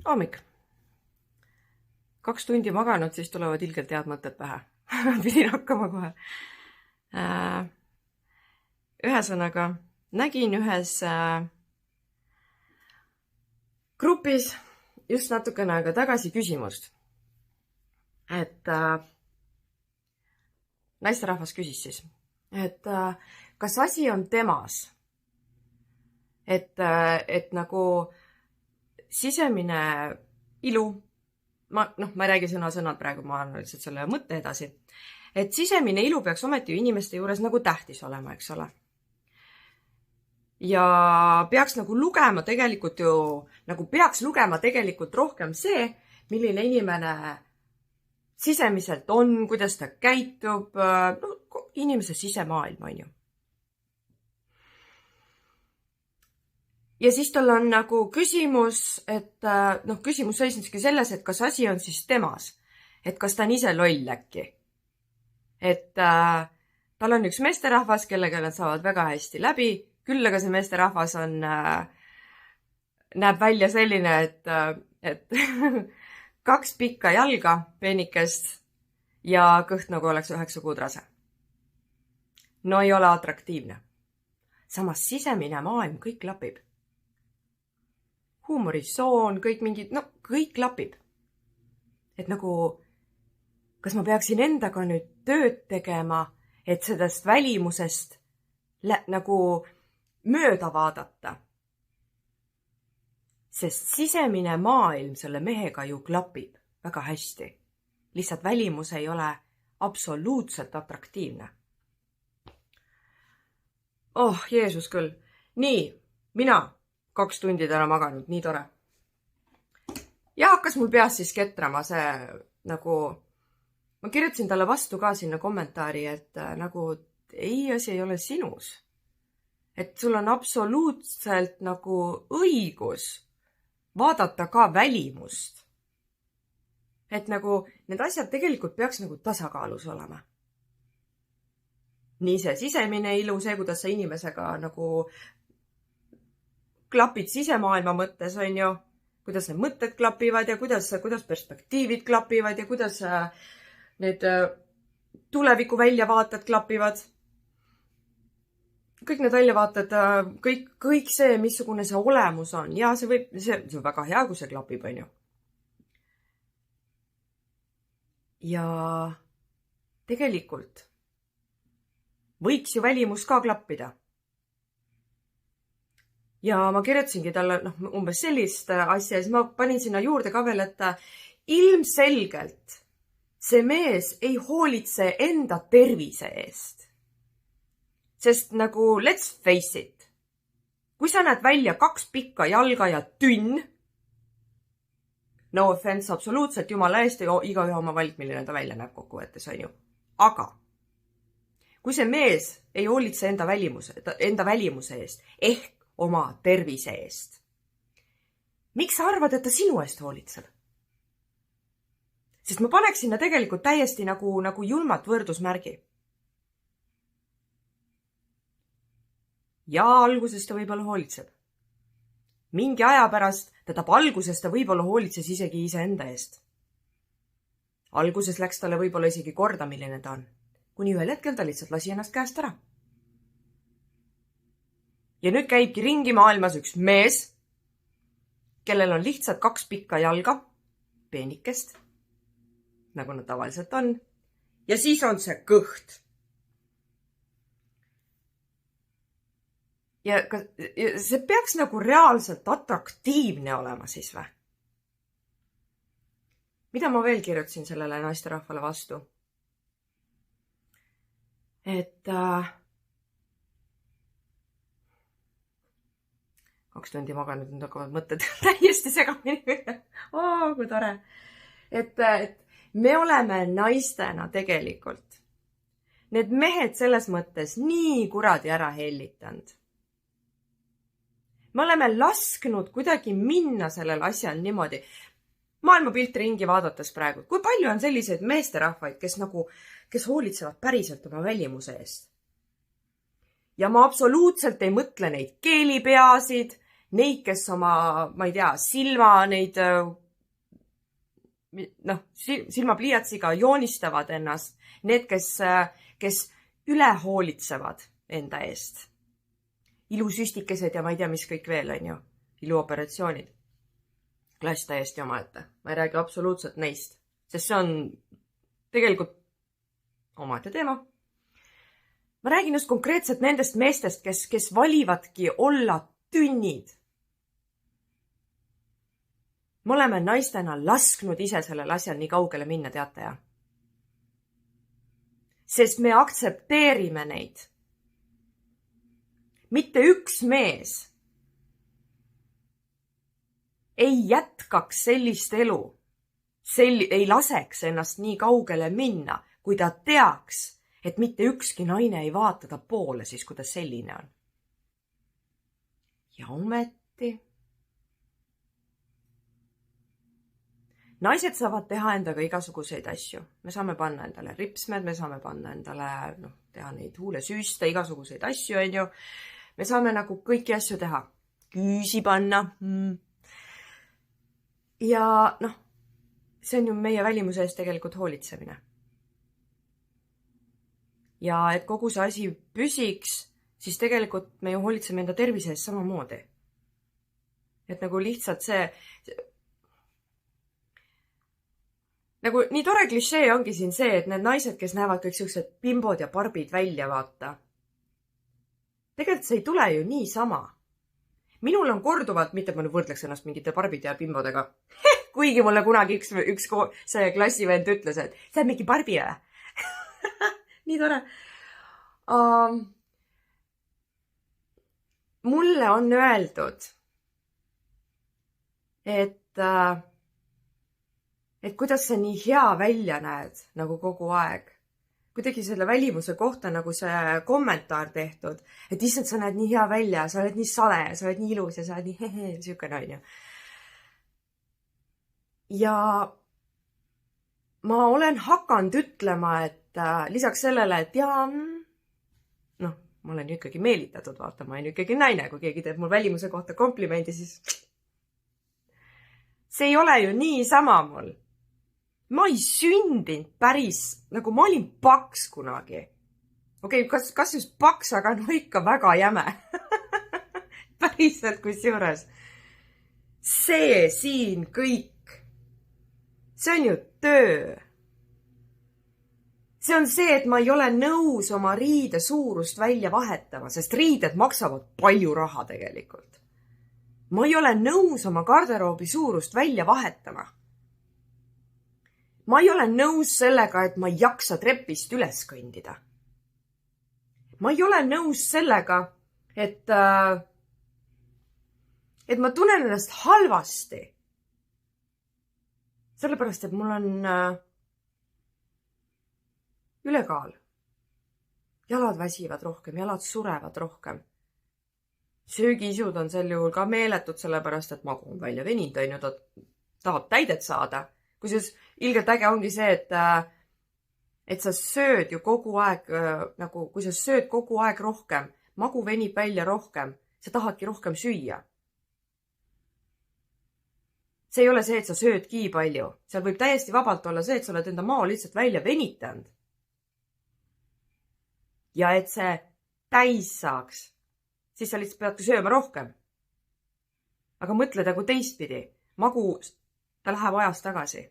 Hommik. 2 tundi maganud, siis tulevad ilgelt head mõtted pähe. Pidin hakkama kohe. Ühesõnaga, nägin ühes grupis just natukene aega tagasi küsimust. Et naisterahvas küsis siis, et kas asi on temas? Et nagu sisemine ilu, ma ei räägi sõna-sõnad praegu, ma annan lihtsalt selle mõtte edasi, et sisemine ilu peaks ometi ju inimeste juures nagu tähtis olema, eks ole. Ja peaks nagu lugema tegelikult ju, nagu peaks lugema tegelikult rohkem see, milline inimene sisemiselt on, kuidas ta käitub, inimese sisemaailm on ju. Ja siis tal on nagu küsimus, et küsimus seisnebki selles, et kas asi on siis temas, et kas ta on ise loll äkki. Et tal on üks meesterahvas, kellega nad saavad väga hästi läbi, küll aga see meesterahvas on, näeb välja selline, et 2 pikka jalga, peenikest ja kõht nagu oleks 9 kuud rase. No ei ole atraktiivne. Samas sisemine maailm kõik klapib. Huumorisoon, kõik mingid, kõik klapib. Et nagu, kas ma peaksin endaga nüüd tööd tegema, et sellest välimusest nagu mööda vaadata? Sest sisemine maailm selle mehega ju klapib väga hästi. Lihtsalt välimus ei ole absoluutselt atraktiivne. Oh, Jeesus küll. Nii, mina 2 tundi täna maganud, nii tore. Ja hakkas mul peas siis ketrama see nagu, ma kirjutasin talle vastu ka sinna kommentaari, et nagu ei, asi ei ole sinus. Et sul on absoluutselt nagu õigus vaadata ka välimust. Et nagu need asjad tegelikult peaks nagu tasakaalus olema. Nii see sisemine ilu, see, kuidas sa inimesega nagu klapid sisemaailma mõttes, on ju, kuidas need mõtted klapivad ja kuidas perspektiivid klapivad ja kuidas need tuleviku väljavaated klapivad. Kõik need väljavaated, kõik see, missugune see olemus on. Ja see on väga hea, kui see klapib, on ju. Ja tegelikult võiks ju välimus ka klappida. Ja ma kirjutasingi talle umbes sellist asja ja siis ma panin sinna juurde ka veel, et ilmselgelt see mees ei hoolitse enda tervise eest. Sest nagu, let's face it, kui sa näed välja 2 pikka jalga ja tünn, no offense absoluutselt, jumala eest, igaühe oma valik, milline ta välja näeb kokkuvõttes, on ju. Aga kui see mees ei hoolitse enda välimuse eest, ehk oma tervise eest, miks sa arvad, et ta sinu eest hoolitseb? Sest ma paneks sinna tegelikult täiesti nagu julmat võrdusmärgi. Ja alguses ta võib-olla hoolitseb. Mingi aja pärast, alguses ta võib-olla hoolitses isegi iseenda eest. Alguses läks talle võib-olla isegi korda, milline ta on. Kuni ühel hetkel ta lihtsalt lasi ennast käest ära. Ja nüüd käibki ringi maailmas üks mees, kellel on lihtsalt 2 pikka jalga, peenikest, nagu nad tavaliselt on, ja siis on see kõht. Ja see peaks nagu reaalselt atraktiivne olema siis või? Mida ma veel kirjutasin sellele naisterahvale vastu? Et 2 tundi maganud, nüüd hakkavad mõtted täiesti segamini. Kui tore. Et me oleme naistena tegelikult. Need mehed selles mõttes nii kuradi ära hellitanud. Me oleme lasknud kuidagi minna sellel asjal niimoodi. Maailmapilt ringi vaadates praegu. Kui palju on selliseid meesterahvaid, kes hoolitsevad päriselt oma välimuse eest? Ja ma absoluutselt ei mõtle neid keelipeasid, neid, kes oma, ma ei tea, silmapliiatsiga joonistavad ennast, need, kes üle hoolitsevad enda eest. Ilusüstikesed ja ma ei tea, mis kõik veel on ju. Iluoperatsioonid. Klass täiesti omaette. Ma ei räägi absoluutselt neist, sest see on tegelikult omaette teema. Ma räägin just konkreetselt nendest meestest, kes valivadki olla tünnid. Me oleme naistena lasknud ise sellel asjal nii kaugele minna, teate ja? Sest me aktsepteerime neid. Mitte üks mees ei jätkaks sellist elu, ei laseks ennast nii kaugele minna, kui ta teaks, et mitte ükski naine ei vaata ta poole siis, kui ta selline on. Ja ometi naised saavad teha endaga igasuguseid asju. Me saame panna endale ripsmed, me saame panna endale, teha neid huulesüüste, igasuguseid asju, on ju. Me saame nagu kõiki asju teha. Küüsi panna. Ja see on ju meie välimuse eest tegelikult hoolitsemine. Ja et kogu see asi püsiks, siis tegelikult me ju hoolitseme enda tervise eest samamoodi. Et nagu lihtsalt see nagu nii tore klišee ongi siin see, et need naised, kes näevad kõik sellised bimbod ja barbid välja vaata. Tegelikult see ei tule ju niisama. Minul on korduvalt, mitte ma võrdleks ennast mingite barbide ja bimbodega, kuigi mulle kunagi üks see klassivend ütles, et see on mingi barbi või? Nii tore. Mulle on öeldud, et kuidas sa nii hea välja näed nagu kogu aeg. Kuidagi selle välimuse kohta nagu see kommentaar tehtud, et issand, sa näed nii hea välja, sa oled nii sale, sa oled nii ilus ja sa oled nii hehe, sihukene on ju. Ja ma olen hakanud ütlema, et lisaks sellele, et jaa, ma olen ju ikkagi meelitatud, vaata, ma olen ju ikkagi naine, kui keegi teeb mul välimuse kohta komplimendi, siis see ei ole ju niisama mul. Ma ei sündinud päris, nagu ma olin paks kunagi. Okei, kas just paks, aga ikka väga jäme. Päriselt kusjuures. See siin kõik. See on ju töö. See on see, et ma ei ole nõus oma riide suurust välja vahetama, sest riided maksavad palju raha tegelikult. Ma ei ole nõus oma garderoobi suurust välja vahetama. Ma ei ole nõus sellega, et ma ei jaksa trepist üles kõndida. Ma ei ole nõus sellega, et ma tunnen ennast halvasti. Sellepärast, et mul on ülekaal. Jalad väsivad rohkem, jalad surevad rohkem. Söögiisud on sel juhul ka meeletud, sellepärast, et magu on välja veninud, on ju, ta tahab täidet saada. Kusjuures ilgelt äge ongi see, et sa sööd ju kogu aeg, nagu kui sa sööd kogu aeg rohkem, magu venib välja rohkem, sa tahadki rohkem süüa. See ei ole see, et sa söödki palju. Seal võib täiesti vabalt olla see, et sa oled enda mao lihtsalt välja venitanud. Ja et see täis saaks, siis sa lihtsalt peadki sööma rohkem. Aga mõtle nagu teistpidi. Magu ta läheb ajas tagasi.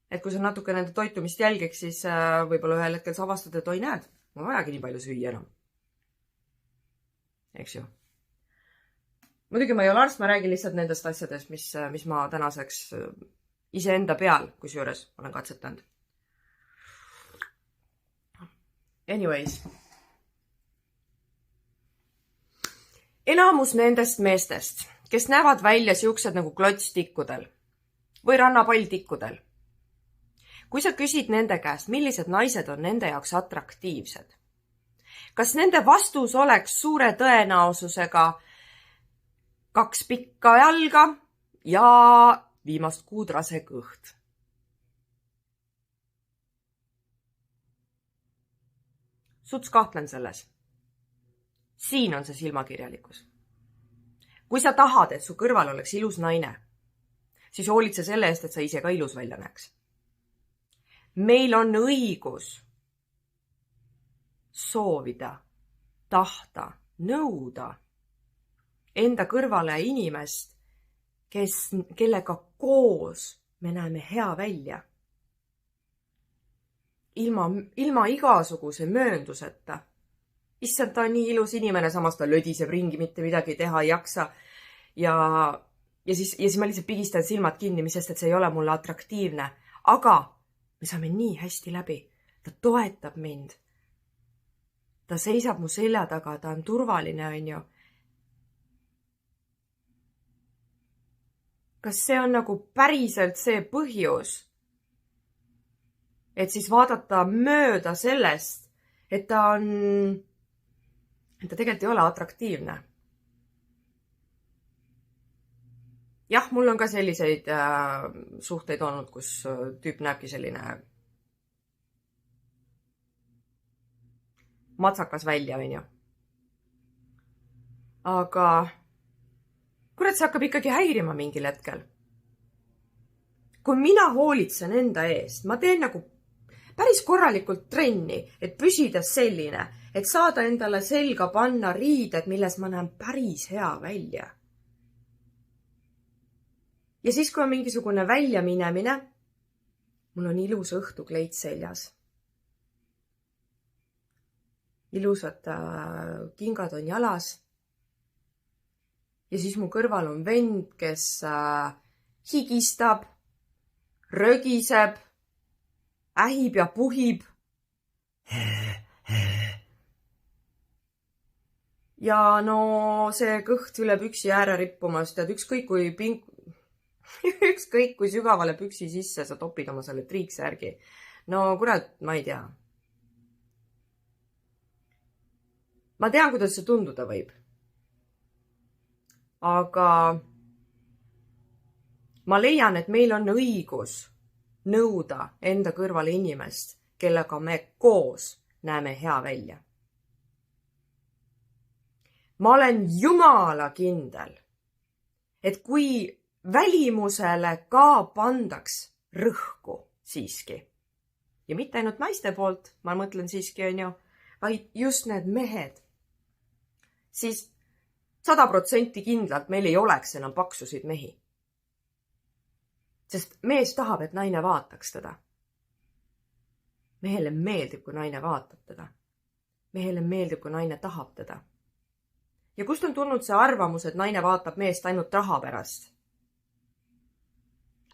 Et kui sa natuke nende toitumist jälgiks, siis võib-olla ühel hetkel sa avastad, et oi näed, ma vajagi nii palju süüa enam. Eks ju. Muidugi ma ei ole arst, ma räägin lihtsalt nendest asjadest, mis ma tänaseks iseenda peal, kusjuures olen katsetanud. Anyways. Enamus nendest meestest, kes näevad välja siuksed nagu klotstikkudel või rannapalltikkudel. Kui sa küsid nende käest, millised naised on nende jaoks atraktiivsed, kas nende vastus oleks suure tõenäosusega 2 pikka jalga ja viimast kuudrase kõht? Suts kahtlen selles. Siin on see silmakirjalikkus. kui sa tahad, et su kõrval oleks ilus naine, siis hoolitse selle eest, et sa ise ka ilus välja näeks. Meil on õigus soovida, tahta, nõuda enda kõrvale inimest, kellega koos me näeme hea välja. Ilma igasuguse möönduseta. Issand, ta on nii ilus inimene, samas ta lödiseb ringi, mitte midagi teha ei jaksa. Ja siis ma lihtsalt pigistan silmad kinni, mis sest, et see ei ole mulle atraktiivne. Aga me saame nii hästi läbi. Ta toetab mind. Ta seisab mu selja taga, ta on turvaline, on ju. Kas see on nagu päriselt see põhjus, et siis vaadata mööda sellest, et ta tegelikult ei ole atraktiivne? Jah, mul on ka selliseid suhteid olnud, kus tüüp näebki selline matsakas välja, on ju. Aga kurat, see hakkab ikkagi häirima mingil hetkel. Kui mina hoolitsen enda eest, ma teen nagu päris korralikult trenni, et püsida selline, et saada endale selga panna riided, milles ma näen päris hea välja. Ja siis, kui on mingisugune väljaminemine, mul on ilus õhtukleit seljas. Ilusad kingad on jalas. Ja siis mu kõrval on vend, kes higistab, rögiseb, ähib ja puhib. Ja no see kõht üle püksi ääre rippumast, et ükskõik kui sügavale püksi sisse sa topid oma selle triiksärgi. No kurat, ma ei tea. Ma tean, kuidas see tunduda võib. Aga ma leian, et meil on õigus nõuda enda kõrvale inimest, kellega me koos näeme hea välja. Ma olen jumala kindel, et kui välimusele ka pandaks rõhku siiski, ja mitte ainult naiste poolt, ma mõtlen siiski, on ju, vaid just need mehed, siis 100% kindlalt meil ei oleks enam paksusid mehi. Sest mees tahab, et naine vaataks teda. Mehele meeldib, kui naine vaatab teda. Mehele meeldib, kui naine tahab teda. Ja kust on tulnud see arvamus, et naine vaatab meest ainult raha pärast?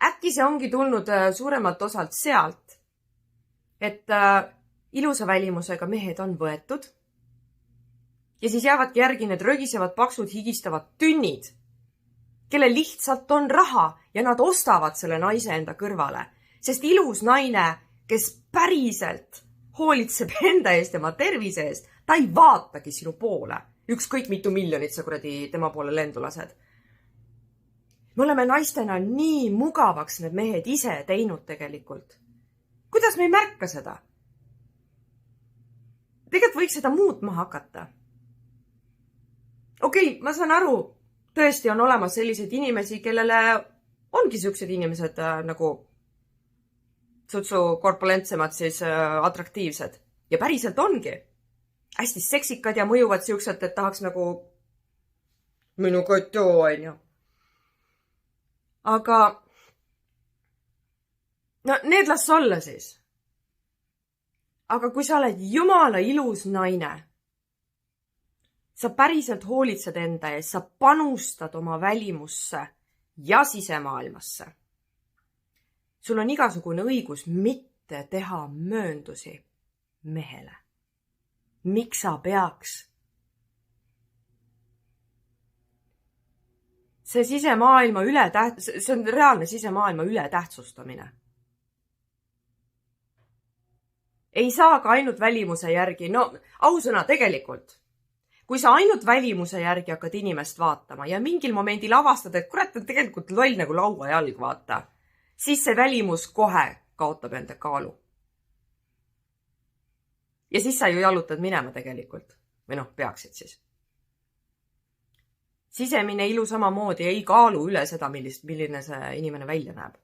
Äkki see ongi tulnud suuremalt osalt sealt, et ilusa välimusega mehed on võetud ja siis jäävadki järgi need rögisevad, paksud, higistavad tünnid, kelle lihtsalt on raha ja nad ostavad selle naise enda kõrvale. Sest ilus naine, kes päriselt hoolitseb enda eest ja oma tervise eest, ta ei vaatagi sinu poole. Ükskõik mitu miljonit sa kuradi tema poole lendu lased. Me oleme naistena nii mugavaks need mehed ise teinud tegelikult. Kuidas me ei märka seda? Tegelikult võiks seda muutma hakata. Okei, ma saan aru, tõesti on olemas selliseid inimesi, kellele ongi siuksed inimesed nagu sutsu korpulentsemad siis atraktiivsed. Ja päriselt ongi. Hästi seksikad ja mõjuvad siuksed, et tahaks nagu minu kotu, on ju. Aga no need las olla siis. Aga kui sa oled jumala ilus naine, sa päriselt hoolitsed enda ees, sa panustad oma välimusse ja sisemaailmasse. Sul on igasugune õigus mitte teha mööndusi mehele. Miks sa peaks? See sisemaailma see on reaalne sisemaailma ületähtsustamine. Ei saa ka ainult välimuse järgi, no ausõna tegelikult. Kui sa ainult välimuse järgi hakkad inimest vaatama ja mingil momendil avastad, et kurat on tegelikult loll nagu lauajalg vaata, siis see välimus kohe kaotab enda kaalu. Ja siis sa ju jalutad minema tegelikult. Või noh, peaksid siis. sisemine ilu samamoodi ei kaalu üle seda, milline see inimene välja näeb.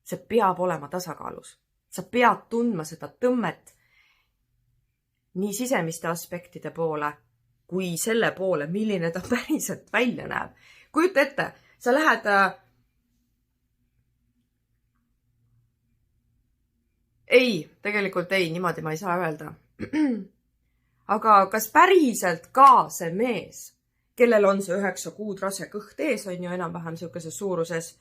See peab olema tasakaalus. Sa pead tundma seda tõmmet nii sisemiste aspektide poole, kui selle poole, milline ta päriselt välja näeb. Kujuta ette, sa lähed... Ei, tegelikult ei, niimoodi ma ei saa öelda. Aga kas päriselt ka see mees, kellel on see 9 kuud rase kõht ees, on ju enam-vähem sellises suuruses,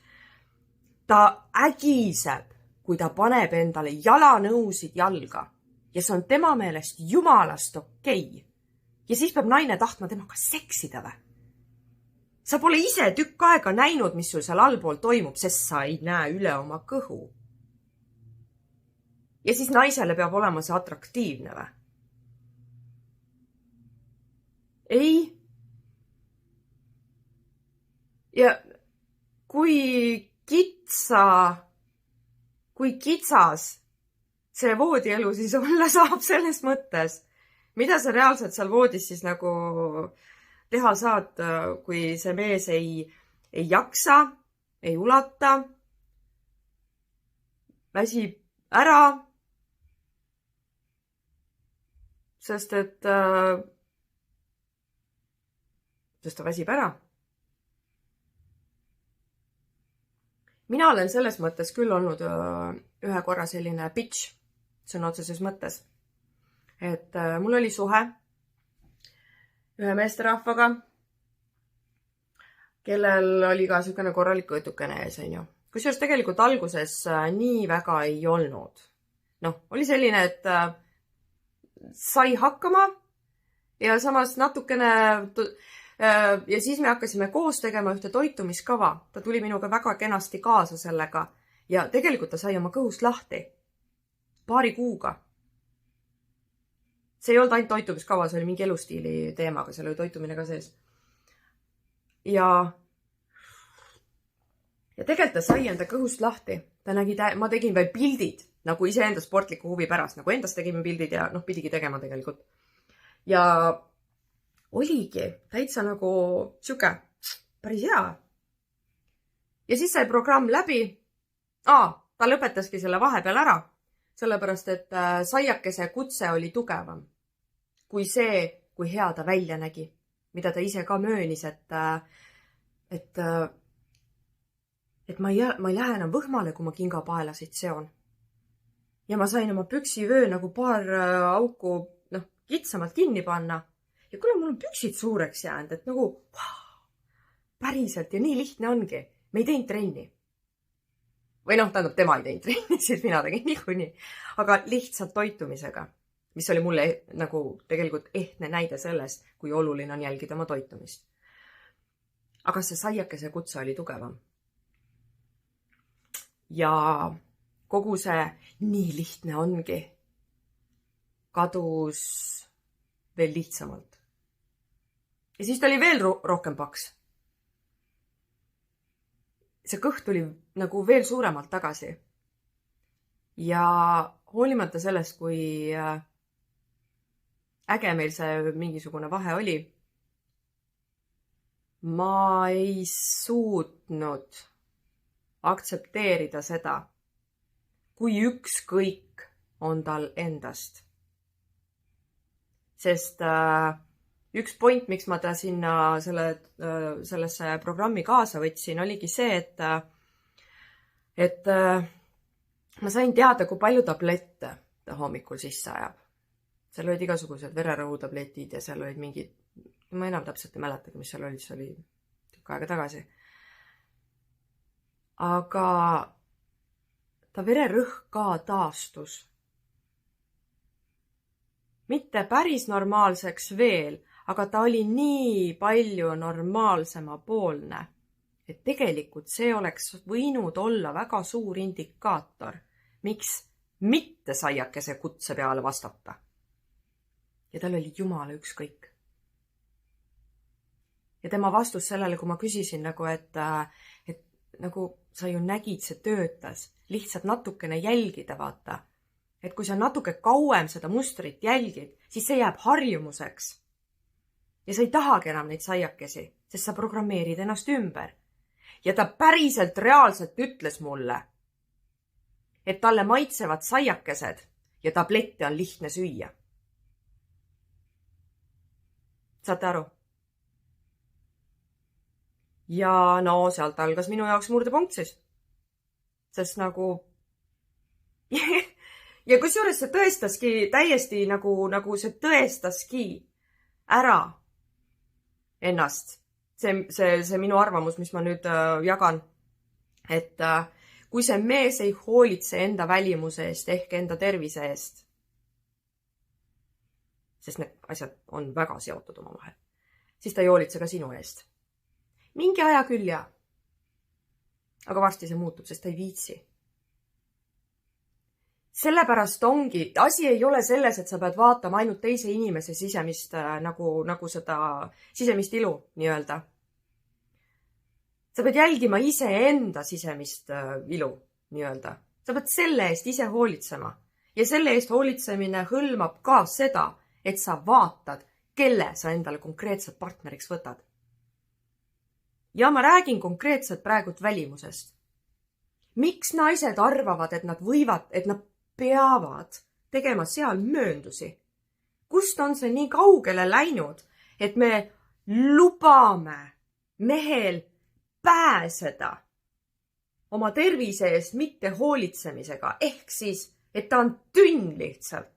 ta ägiseb, kui ta paneb endale jalanõusid jalga ja see on tema meelest jumalast okei. Ja siis peab naine tahtma temaga seksida või? Sa pole ise tükk aega näinud, mis sul seal allpool toimub, sest sa ei näe üle oma kõhu. Ja siis naisele peab olema see atraktiivne või? Ei. Ja kui kitsas see voodielu siis olla saab selles mõttes, mida sa reaalselt seal voodis siis nagu teha saad, kui see mees ei jaksa, ei ulata, väsib ära, sest ta väsib ära. Mina olen selles mõttes küll olnud ühe korra selline bitch, sõna otseses mõttes. Et mul oli suhe ühe meesterahvaga, kellel oli ka selline korralik õtukene ees, on ju. Kusjuures tegelikult alguses nii väga ei olnud. Oli selline, et sai hakkama ja samas natukene... Ja siis me hakkasime koos tegema ühte toitumiskava. Ta tuli minuga väga kenasti kaasa sellega ja tegelikult ta sai oma kõhust lahti 2 kuuga. See ei olnud ainult toitumiskava, see oli mingi elustiili teemaga, seal oli toitumine ka sees. Ja tegelikult ta sai enda kõhust lahti. Ma tegin veel pildid, nagu iseenda sportliku huvi pärast, nagu endast tegime pildid ja pidigi tegema tegelikult. Ja oligi täitsa nagu siuke päris hea. Ja siis sai programm läbi. Ta lõpetaski selle vahepeal ära, sellepärast, et saiakese kutse oli tugevam kui see, kui hea ta välja nägi, mida ta ise ka möönis, et ma ei lähe enam võhmale, kui ma kingapaelasid seon. Ja ma sain oma püksivöö nagu 2 auku kitsamalt kinni panna. Ja kuule, mul on püksid suureks jäänud, et nagu päriselt ja nii lihtne ongi. Me ei teinud trenni. Või tähendab, tema ei teinud trenni, siis mina tegin niikuinii. Aga lihtsalt toitumisega, mis oli mulle nagu tegelikult ehtne näide sellest, kui oluline on jälgida oma toitumist. Aga see saiakese kutse oli tugevam. Ja kogu see nii lihtne ongi kadus veel lihtsamalt. Ja siis ta oli veel rohkem paks. See kõht tuli nagu veel suuremalt tagasi. Ja hoolimata sellest, kui äge meil see mingisugune vahe oli, ma ei suutnud aktsepteerida seda, kui ükskõik on tal endast. Sest üks point, miks ma ta sinna sellesse programmi kaasa võtsin, oligi see, et ma sain teada, kui palju tablette ta hommikul sisse ajab. Seal olid igasugused vererõhutabletid ja seal olid mingid, ma enam täpselt ei mäletagi, mis seal olid, see oli tükk aega tagasi. Aga ta vererõhk ka taastus. Mitte päris normaalseks veel, aga ta oli nii palju normaalsema poolne, et tegelikult see oleks võinud olla väga suur indikaator, miks mitte saiakese kutse peale vastata. Ja tal oli jumala ükskõik. Ja tema vastus sellele, kui ma küsisin, et nagu sa ju nägid, see töötas, lihtsalt natukene jälgida, vaata. Et kui sa natuke kauem seda mustrit jälgid, siis see jääb harjumuseks. Ja sa ei tahagi enam neid saiakesi, sest sa programmeerid ennast ümber. Ja ta päriselt reaalselt ütles mulle, et talle maitsevad saiakesed ja tablette on lihtne süüa. Saate aru? Ja no sealt algas minu jaoks murdepunkt siis. Sest nagu ja kusjuures see tõestaski täiesti nagu see tõestaski ära ennast. See minu arvamus, mis ma nüüd jagan, et kui see mees ei hoolitse enda välimuse eest ehk enda tervise eest, sest need asjad on väga seotud omavahel, siis ta ei hoolitse ka sinu eest. Mingi aja küll ja. Aga varsti see muutub, sest ta ei viitsi. Sellepärast ongi, asi ei ole selles, et sa pead vaatama ainult teise inimese sisemist nagu seda sisemist ilu nii-öelda. Sa pead jälgima iseenda sisemist ilu nii-öelda. Sa pead selle eest ise hoolitsema. Ja selle eest hoolitsemine hõlmab ka seda, et sa vaatad, kelle sa endale konkreetselt partneriks võtad. Ja ma räägin konkreetselt praegult välimusest. Miks naised arvavad, et nad võivad, et nad peavad tegema seal mööndusi? Kust on see nii kaugele läinud, et me lubame mehel pääseda oma tervise eest mitte hoolitsemisega, ehk siis, et ta on tünn lihtsalt.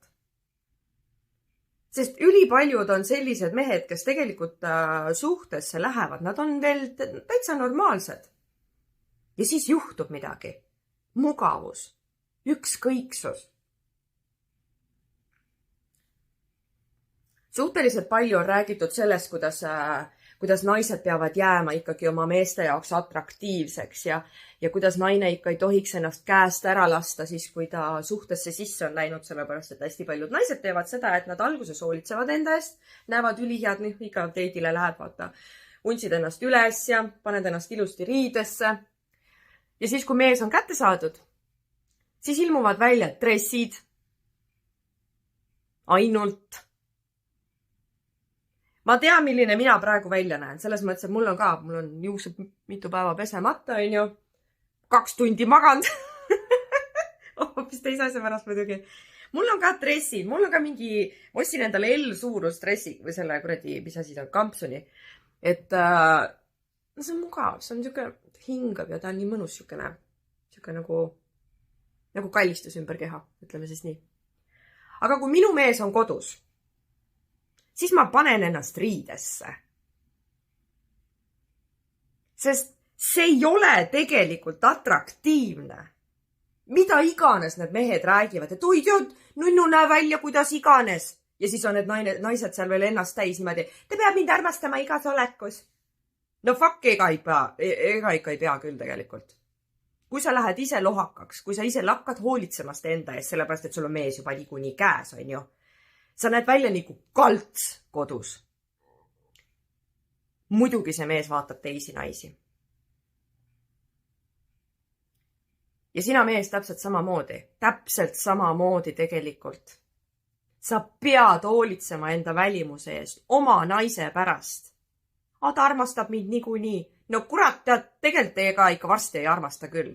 Sest ülipaljud on sellised mehed, kes tegelikult suhtesse lähevad, nad on veel täitsa normaalsed. Ja siis juhtub midagi. Mugavus, ükskõiksus. Suhteliselt palju on räägitud sellest, kuidas naised peavad jääma ikkagi oma meeste jaoks atraktiivseks ja kuidas naine ikka ei tohiks ennast käest ära lasta siis, kui ta suhtesse sisse on läinud, sellepärast, et hästi paljud naised teevad seda, et nad alguses hoolitsevad enda eest, näevad ülihead, iga teidile läheb, vaata, untsid ennast üles ja paned ennast ilusti riidesse. Ja siis, kui mees on kätte saadud, siis ilmuvad välja dressid, ainult. Ma tean, milline mina praegu välja näen. Selles mõttes, et mul on juuksed mitu päeva pesemata, on ju. 2 tundi maganud. Hoopis teise asja pärast muidugi. Mul on ka dressid, mul on ka mingi, ma ostsin endale L-suurus dressi või selle kuradi, mis asi ta on, kampsuni. Et no see on mugav, see on siuke hingab ja ta on nii mõnus siuke nagu kallistus ümber keha, ütleme siis nii. Aga kui minu mees on kodus, siis ma panen ennast riidesse. Sest see ei ole tegelikult atraktiivne. Mida iganes need mehed räägivad, et oi tead, nunnu näe välja, kuidas iganes. Ja siis on need naised seal veel ennast täis niimoodi, te peab mind armastama igas olekus. No fuck, ega ikka ei pea küll tegelikult. Kui sa lähed ise lohakaks, kui sa ise lakkad hoolitsemast enda eest, sellepärast, et sul on mees juba niikuinii käes, on ju. Sa näed välja nagu kalts kodus. Muidugi see mees vaatab teisi naisi. Ja sina mees täpselt samamoodi tegelikult. Sa pead hoolitsema enda välimuse eest, oma naise pärast. Ta armastab mind niikuinii. No kurat, tegelikult teiega ikka varsti ei armasta küll.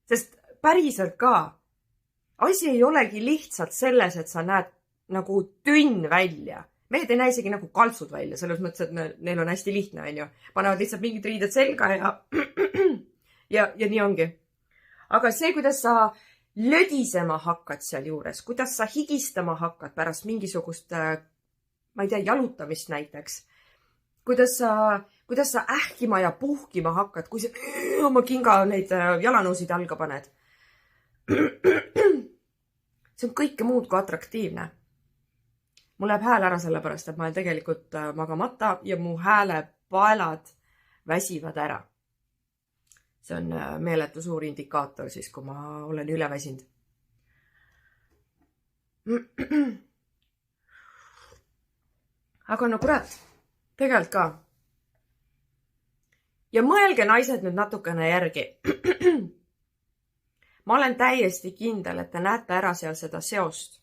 Sest päriselt ka, asi ei olegi lihtsalt selles, et sa näed nagu tünn välja. Mehed ei näe isegi nagu kaltsud välja, selles mõttes, et neil on hästi lihtne, on ju. Panevad lihtsalt mingid riided selga ja nii ongi. Aga see, kuidas sa lödisema hakkad seal juures, kuidas sa higistama hakkad pärast mingisugust, ma ei tea, jalutamist näiteks, kuidas sa ähkima ja puhkima hakkad, kui sa oma kinga neid jalanõusid alga paned. See on kõike muud kui atraktiivne. Mul läheb hääl ära sellepärast, et ma olen tegelikult magamata ja mu häälepaelad väsivad ära. See on meeletu suur indikaator siis, kui ma olen üle väsinud. Aga no kurat, tegelikult ka. Ja mõelge naised nüüd natukene järgi. Ma olen täiesti kindel, et te näete ära seal seda seost.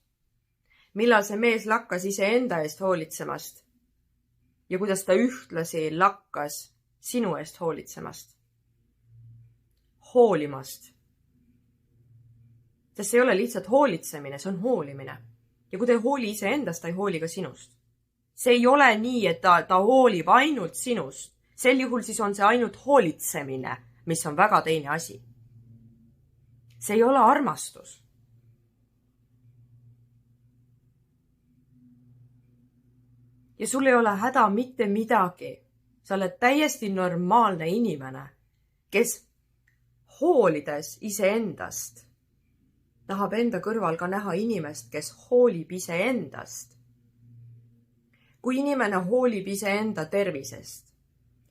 Millal see mees lakkas ise enda eest hoolitsemast. ja kuidas ta ühtlasi lakkas sinu eest hoolitsemast, hoolimast. Sest see ei ole lihtsalt hoolitsemine, see on hoolimine. Ja kui ta ei hooli iseendast, ta ei hooli ka sinust. See ei ole nii, et ta hoolib ainult sinust. Sel juhul siis on see ainult hoolitsemine, mis on väga teine asi. See ei ole armastus. Ja sul ei ole häda mitte midagi. Sa oled täiesti normaalne inimene, kes hoolides iseendast tahab enda kõrval ka näha inimest, kes hoolib iseendast. Kui inimene hoolib iseenda tervisest,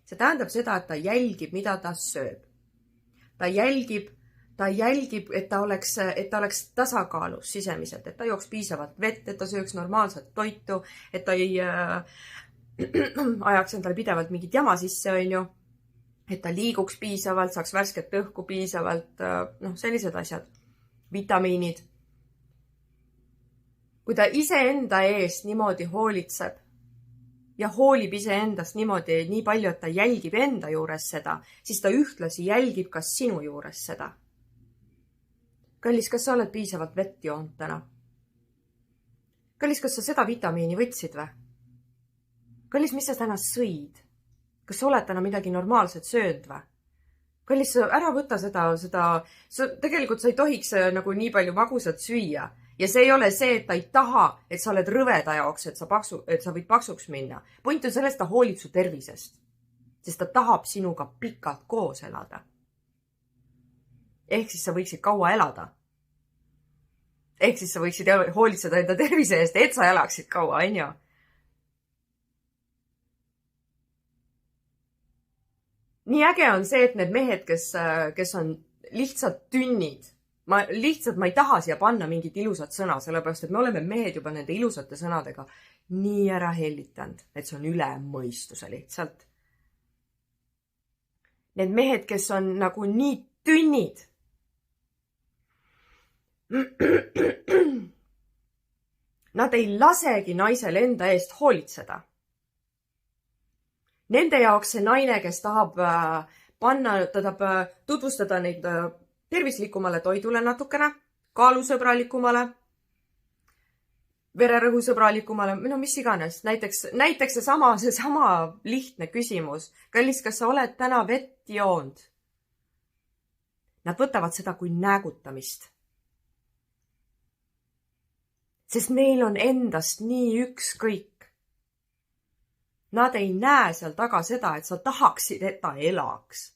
see tähendab seda, et ta jälgib, mida ta sööb. Ta jälgib, et ta oleks tasakaalus sisemiselt, et ta jooks piisavalt vett, et ta sööks normaalset toitu, et ta ei ajaks endale pidevalt mingit jama sisse, et ta liiguks piisavalt, saaks värsket õhku piisavalt, sellised asjad, vitamiinid. Kui ta iseenda eest niimoodi hoolitseb ja hoolib iseendast niimoodi nii palju, et ta jälgib enda juures seda, siis ta ühtlasi jälgib ka sinu juures seda. Kallis, kas sa oled piisavalt vett joonud täna? Kallis, kas sa seda vitamiini võtsid või? Kallis, mis sa täna sõid? Kas sa oled täna midagi normaalset söönud või? Kallis, ära võta tegelikult sa ei tohiks nagu nii palju magusat süüa. Ja see ei ole see, et ta ei taha, et sa oled rõveda jaoks, et sa võid paksuks minna. Point on sellest, ta hoolib su tervisest. Sest ta tahab sinuga pikalt koos elada. Ehk siis sa võiksid kaua elada. Ehk siis sa võiksid hoolitseda enda tervise eest, et sa elaksid kaua, on ju? Nii äge on see, et need mehed, kes on lihtsalt tünnid, ma ei taha siia panna mingit ilusat sõna, sellepärast, et me oleme mehed juba nende ilusate sõnadega nii ära hellitanud, et see on üle mõistuse lihtsalt. Need mehed, kes on nagu nii tünnid. Nad ei lasegi naisel enda eest hoolitseda. Nende jaoks see naine, kes tahab tutvustada neid tervislikumale toidule natukene, kaalusõbralikumale, vererõhusõbralikumale, mis iganes. Näiteks seesama lihtne küsimus. Kallis, kas sa oled täna vett joonud? Nad võtavad seda kui näägutamist. Sest neil on endast nii ükskõik. Nad ei näe seal taga seda, et sa tahaksid, et ta elaks.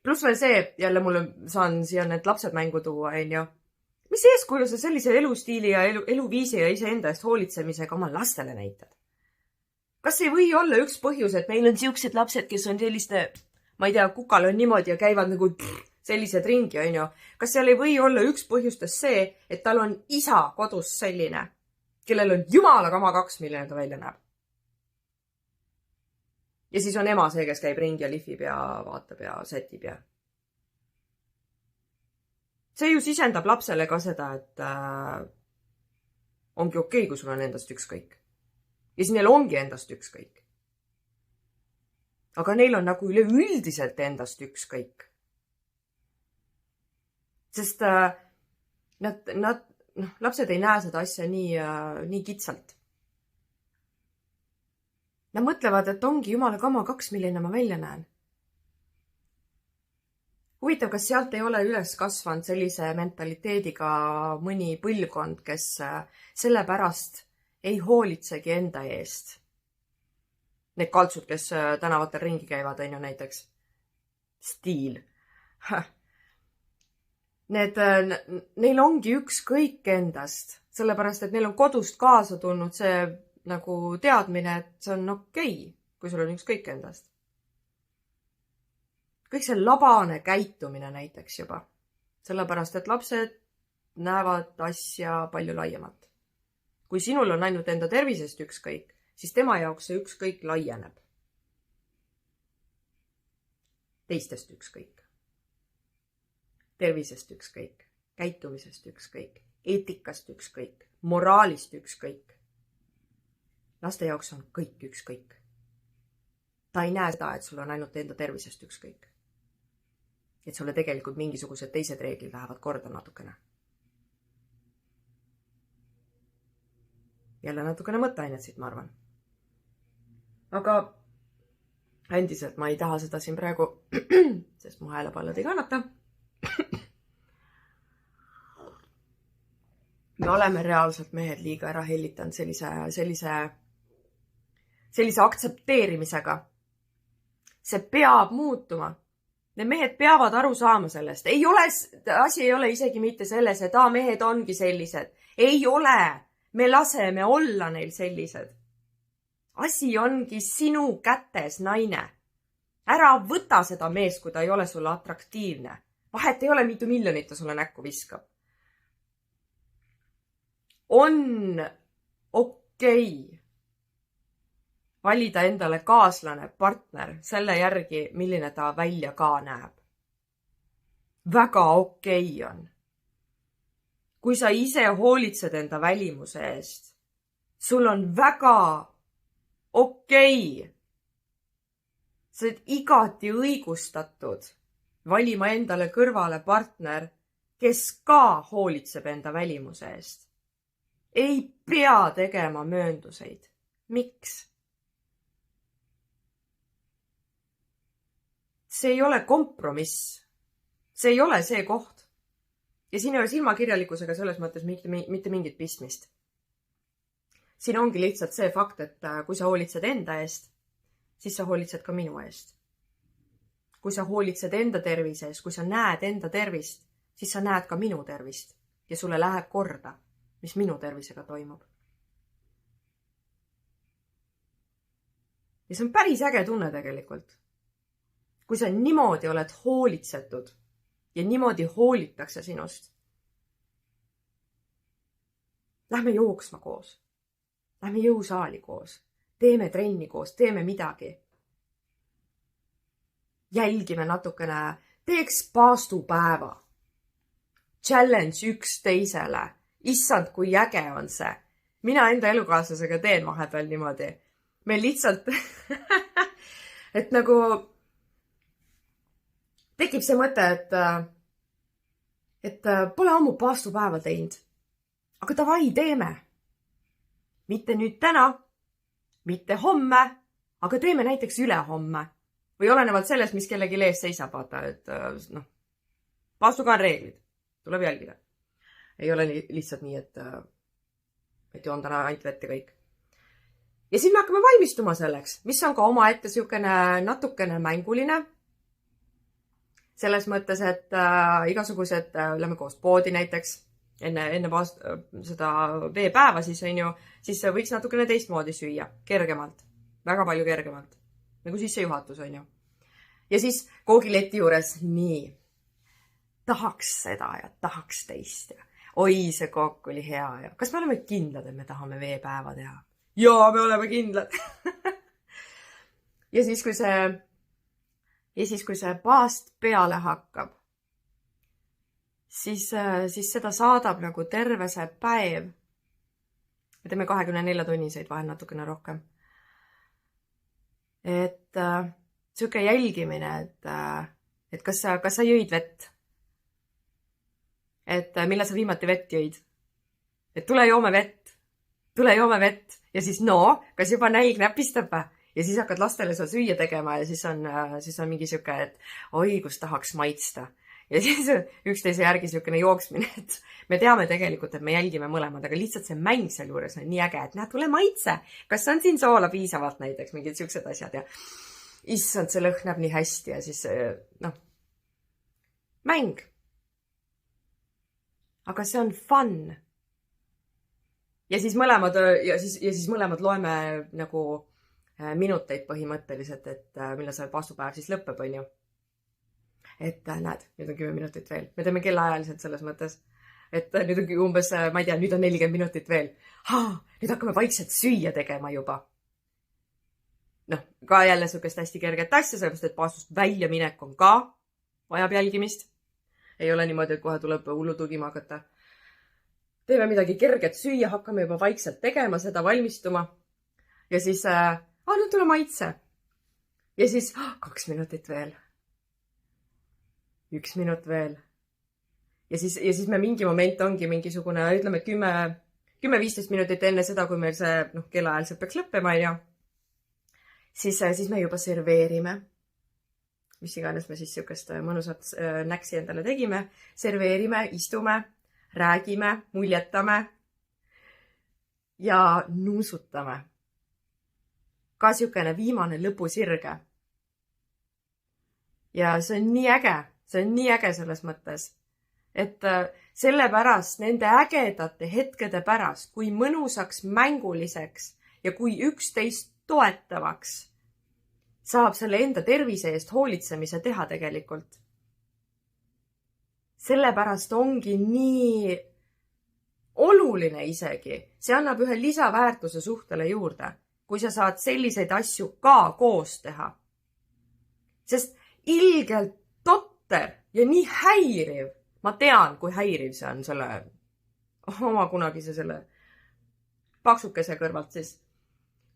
Plus veel see, jälle mulle saan siia need lapsed mängu tuua, on ju. Mis eeskuju sa sellise elustiili ja eluviisi ja iseenda eest hoolitsemisega oma lastele näitad? Kas ei või olla üks põhjus, et meil on siuksed lapsed, kes on selliste, ma ei tea, kukal on niimoodi ja käivad nagu sellised ringi, on ju. Kas seal ei või olla üks põhjustes see, et tal on isa kodus selline, kellel on jumala kama 2, milline ta välja näeb. Ja siis on ema see, kes käib ringi ja lihvib ja vaatab ja sätib ja. See ju sisendab lapsele ka seda, et ongi okei, kui sul on endast ükskõik. Ja siis neil ongi endast ükskõik. Aga neil on nagu üleüldiselt endast ükskõik. Sest lapsed ei näe seda asja nii kitsalt. Nad mõtlevad, et ongi jumala kama 2, milline ma välja näen. Huvitav, kas sealt ei ole üles kasvanud sellise mentaliteediga mõni põlvkond, kes sellepärast ei hoolitsegi enda eest. Need kaltsud, kes tänavatel ringi käivad, on ju näiteks. Stiil. Neil ongi ükskõik endast, sellepärast, et neil on kodust kaasa tulnud see nagu teadmine, et see on okei, kui sul on ükskõik endast. Kõik see labane käitumine näiteks juba, sellepärast, et lapsed näevad asja palju laiemat. Kui sinul on ainult enda tervisest ükskõik, siis tema jaoks see ükskõik laieneb. Teistest ükskõik. Tervisest ükskõik, käitumisest ükskõik, eetikast ükskõik, moraalist ükskõik. laste jaoks on kõik ükskõik. Ta ei näe seda, et sul on ainult enda tervisest ükskõik. Et sulle tegelikult mingisugused teised reeglid lähevad korda natukene. Jälle natukene mõtteainet siit, ma arvan. Aga endiselt ma ei taha seda siin praegu, sest mu häälapallad ei kannata. Me oleme reaalselt mehed liiga ära hellitanud sellise aktsepteerimisega. See peab muutuma. Need mehed peavad aru saama sellest. Asi ei ole isegi mitte selles, et mehed ongi sellised. Ei ole. Me laseme olla neil sellised. Asi ongi sinu kätes, naine. Ära võta seda meest, kui ta ei ole sulle atraktiivne. Vahet ei ole, mitu miljonit ta sulle näkku viskab. On okei valida endale kaaslane, partner selle järgi, milline ta välja ka näeb. Väga okei on. Kui sa ise hoolitsed enda välimuse eest, sul on väga okei. Sa oled igati õigustatud valima endale kõrvale partner, kes ka hoolitseb enda välimuse eest. Ei pea tegema möönduseid. Miks? See ei ole kompromiss. See ei ole see koht. Ja siin ei ole silmakirjalikkusega selles mõttes mitte mingit pistmist. Siin ongi lihtsalt see fakt, et kui sa hoolitsed enda eest, siis sa hoolitsed ka minu eest. Kui sa hoolitsed enda tervise eest, kui sa näed enda tervist, siis sa näed ka minu tervist ja sulle läheb korda, mis minu tervisega toimub. Ja see on päris äge tunne tegelikult. Kui sa niimoodi oled hoolitsetud ja niimoodi hoolitakse sinust. Lähme jooksma koos. Lähme jõusaali koos. Teeme trenni koos, teeme midagi. Jälgime natukene, teeks paastupäeva. Challenge üksteisele. Issand, kui äge on see. Mina enda elukaaslasega teen vahepeal niimoodi. Me lihtsalt, et nagu tekib see mõte, et pole ammu paastupäeva teinud. Aga davai, teeme. Mitte nüüd täna, mitte homme, aga teeme näiteks ülehomme. Või olenevalt sellest, mis kellegi ees seisab, vaata, et paastuga on reeglid. Tuleb jälgida. Ei ole lihtsalt nii, et joon täna ainult vette kõik. Ja siis me hakkame valmistuma selleks, mis on ka oma ette natukene mänguline. Selles mõttes, et igasugused, lähme koos poodi näiteks, enne seda veepäeva siis võiks natukene teistmoodi süüa, kergemalt, väga palju kergemalt, nagu sissejuhatus on ju. Ja siis koogileti juures nii, tahaks seda ja tahaks teist ja oi, see kook oli hea ja kas me oleme kindlad, et me tahame veepäeva teha? Jaa, me oleme kindlad. Ja siis, kui see paast peale hakkab, siis seda saadab nagu terve see päev. Me teeme 24 tunniseid vahel natukene rohkem. Et siuke jälgimine, et kas sa jõid vett? Et millal sa viimati vett jõid? Et tule joome vett. Ja siis kas juba nälg näpistab? Ja siis hakkad lastele seal süüa tegema ja siis on mingi siuke, et oi, kus tahaks maitsta. Ja siis üksteise järgi siukene jooksmine, et me teame tegelikult, et me jälgime mõlemad, aga lihtsalt see mäng seal juures on nii äge, et näed, tule maitse. Kas on siin soola piisavalt näiteks, mingid siuksed asjad ja issand, see lõhnab nii hästi ja siis mäng. Aga see on fun. Ja siis mõlemad loeme nagu minuteid põhimõtteliselt, et millal see paastupäev siis lõpeb, on ju. Et näed, nüüd on 10 minutit veel. Me teeme kellaajaliselt selles mõttes, et nüüd on umbes, ma ei tea, nüüd on 40 minutit veel. Nüüd hakkame vaikselt süüa tegema juba. Ka jälle sukest hästi kerget asja, sellepärast, et paastust välja minek on ka vajab jälgimist. Ei ole niimoodi, et kohe tuleb hullu tugima hakata. Teeme midagi kerget süüa, hakkame juba vaikselt tegema, seda valmistuma. ja siis, nüüd tule maitse. Ja siis 2 minutit veel. 1 minut veel. Ja siis me mingi moment ongi mingisugune, ütleme 10-15 minutit enne seda, kui meil see kellaajaliselt peaks lõppema, ja siis me juba serveerime. Mis iganes me siis siukest mõnusat näksi endale tegime. Serveerime, istume, räägime, muljetame ja nuusutame. Ka siukene viimane lõpusirge. Ja see on nii äge selles mõttes, et sellepärast nende ägedate hetkede pärast, kui mõnusaks, mänguliseks ja kui üksteist toetavaks saab selle enda tervise eest hoolitsemise teha tegelikult. Sellepärast ongi nii oluline isegi. See annab ühe lisaväärtuse suhtele juurde, kui sa saad selliseid asju ka koos teha. Sest ilgelt totter ja nii häiriv. Ma tean, kui häiriv see on selle oma kunagise selle paksukese kõrvalt siis.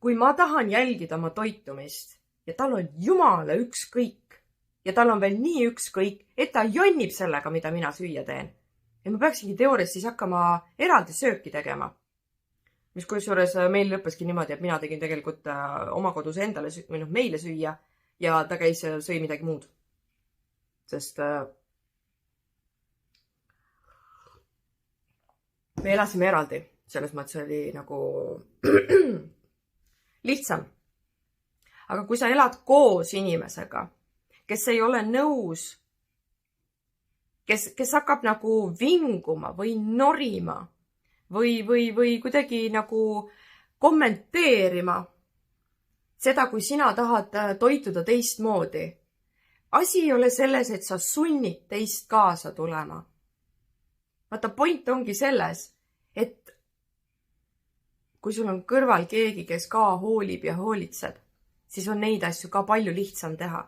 Kui ma tahan jälgida oma toitumist ja tal on jumala ükskõik ja tal on veel nii ükskõik, et ta jonnib sellega, mida mina süüa teen. Ja ma peaksingi teoorias siis hakkama eraldi sööki tegema. Mis kusjuures meil lõppeski niimoodi, et mina tegin tegelikult oma kodus endale või meile süüa ja ta käis sõi midagi muud. Sest me elasime eraldi. Selles mõttes oli nagu lihtsam. Aga kui sa elad koos inimesega, kes ei ole nõus, kes hakkab nagu vinguma või norima või kuidagi nagu kommenteerima seda, kui sina tahad toituda teistmoodi. Asi ei ole selles, et sa sunnid teist kaasa tulema. Vaata, point ongi selles, et kui sul on kõrval keegi, kes ka hoolib ja hoolitseb, siis on neid asju ka palju lihtsam teha.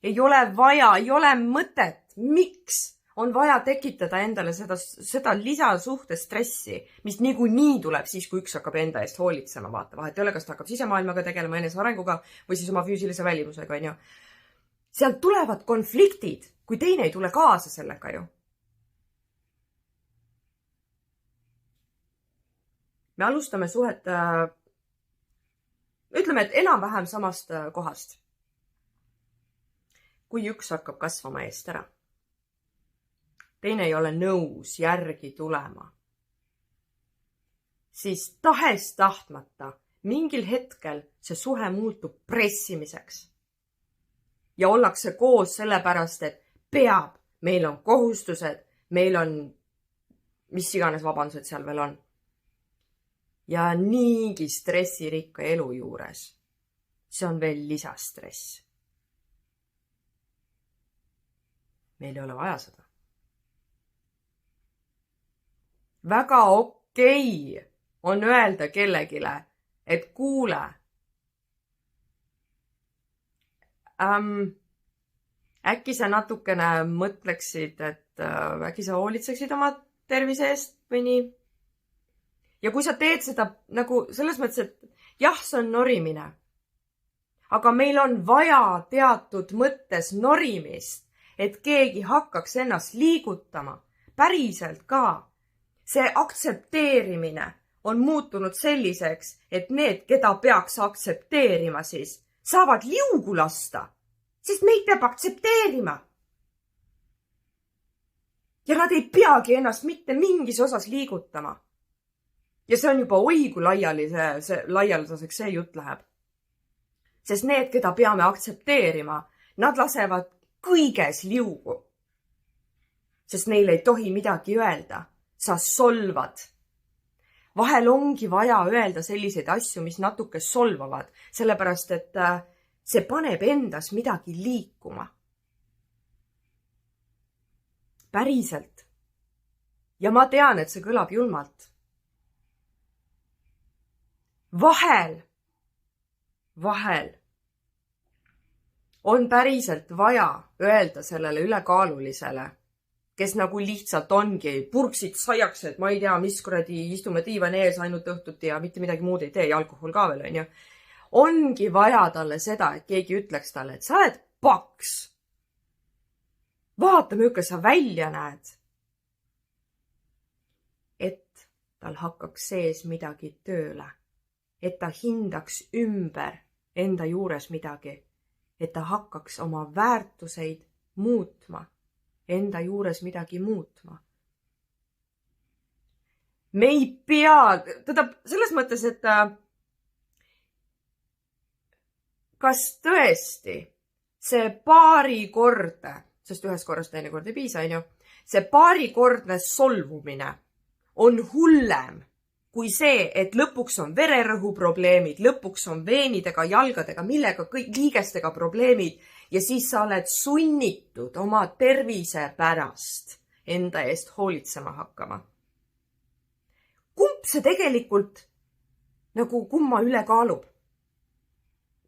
Ei ole vaja, ei ole mõtet. Miks on vaja tekitada endale seda lisasuhte stressi, mis nii tuleb siis, kui üks hakkab enda eest hoolitsema. Vaata, vahet ei ole, kas ta hakkab sisemaailmaga tegelema, enese arenguga või siis oma füüsilise välimusega. Sealt tulevad konfliktid, kui teine ei tule kaasa sellega ju. Me alustame suhet, ütleme, et enam-vähem samast kohast. Kui üks hakkab kasvama eest ära, teine ei ole nõus järgi tulema, siis tahest tahtmata mingil hetkel see suhe muutub pressimiseks. Ja ollakse koos sellepärast, et peab, meil on kohustused, meil on mis iganes vabandused seal veel on. Ja niigi stressirikka elu juures. See on veel lisastress. Meil ei ole vaja seda. Väga okei on öelda kellegile, et kuule, äkki sa natukene mõtleksid, et äkki sa hoolitseksid oma tervise eest või nii. Ja kui sa teed seda nagu selles mõttes, et jah, see on norimine, aga meil on vaja teatud mõttes norimist, et keegi hakkaks ennast liigutama, päriselt ka. See aktsepteerimine on muutunud selliseks, et need, keda peaks aktsepteerima siis, saavad liugu lasta, sest meid peab aktsepteerima. Ja nad ei peagi ennast mitte mingis osas liigutama. Ja see on juba kui laialdaseks see jutt läheb. Sest need, keda peame aktsepteerima, nad lasevad kõiges liugu. Sest neil ei tohi midagi öelda. Sa solvad. Vahel ongi vaja öelda selliseid asju, mis natuke solvavad, sellepärast, et see paneb endas midagi liikuma. Päriselt. Ja ma tean, et see kõlab julmalt. Vahel on päriselt vaja öelda sellele ülekaalulisele, kes nagu lihtsalt ongi purksid saiaks, et ma ei tea, mis kuradi, istume diivani ees ainult õhtuti ja mitte midagi muud ei tee ja alkohol ka veel, on ju. Ongi vaja talle seda, et keegi ütleks talle, et sa oled paks. Vaata, milline sa välja näed. Et tal hakkaks sees midagi tööle. Et ta hindaks ümber enda juures midagi. Et ta hakkaks oma väärtuseid muutma. Enda juures midagi muutma. Me ei pea, selles mõttes, et kas tõesti see paarikordne, sest ühest korrast teine kord ei piisa, on ju, see paarikordne solvumine on hullem kui see, et lõpuks on vererõhuprobleemid, lõpuks on veenidega, jalgadega, millega kõik liigestega probleemid ja siis sa oled sunnitud oma tervise pärast enda eest hoolitsema hakkama. Kumb see tegelikult nagu kumma üle kaalub?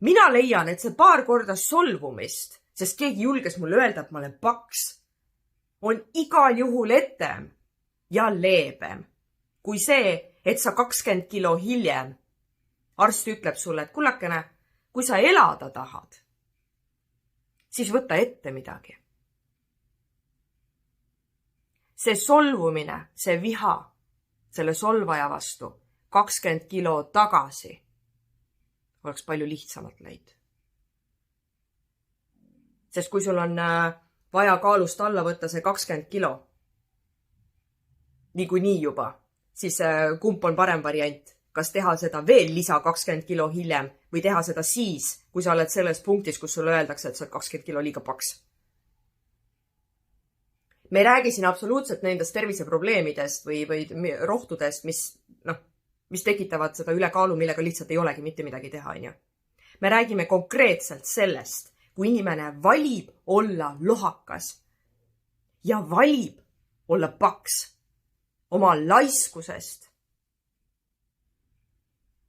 Mina leian, et see paar korda solvumist, sest keegi julges mulle öelda, et ma olen paks, on igal juhul etem ja leebem kui see, et sa 20 kilo hiljem arst ütleb sulle, et kullakene, kui sa elada tahad, siis võta ette midagi. See solvumine, see viha selle solvaja vastu 20 kilo tagasi oleks palju lihtsamalt läinud. Sest kui sul on vaja kaalust alla võtta see 20 kilo, niikuinii juba, siis kumb on parem variant? Kas teha seda veel lisa 20 kilo hiljem või teha seda siis, kui sa oled selles punktis, kus sulle öeldakse, et sa oled 20 kilo liiga paks? Me ei räägi siin absoluutselt nendest terviseprobleemidest või rohtudest, mis tekitavad seda ülekaalu, millega lihtsalt ei olegi mitte midagi teha, on ju. Me räägime konkreetselt sellest, kui inimene valib olla lohakas ja valib olla paks oma laiskusest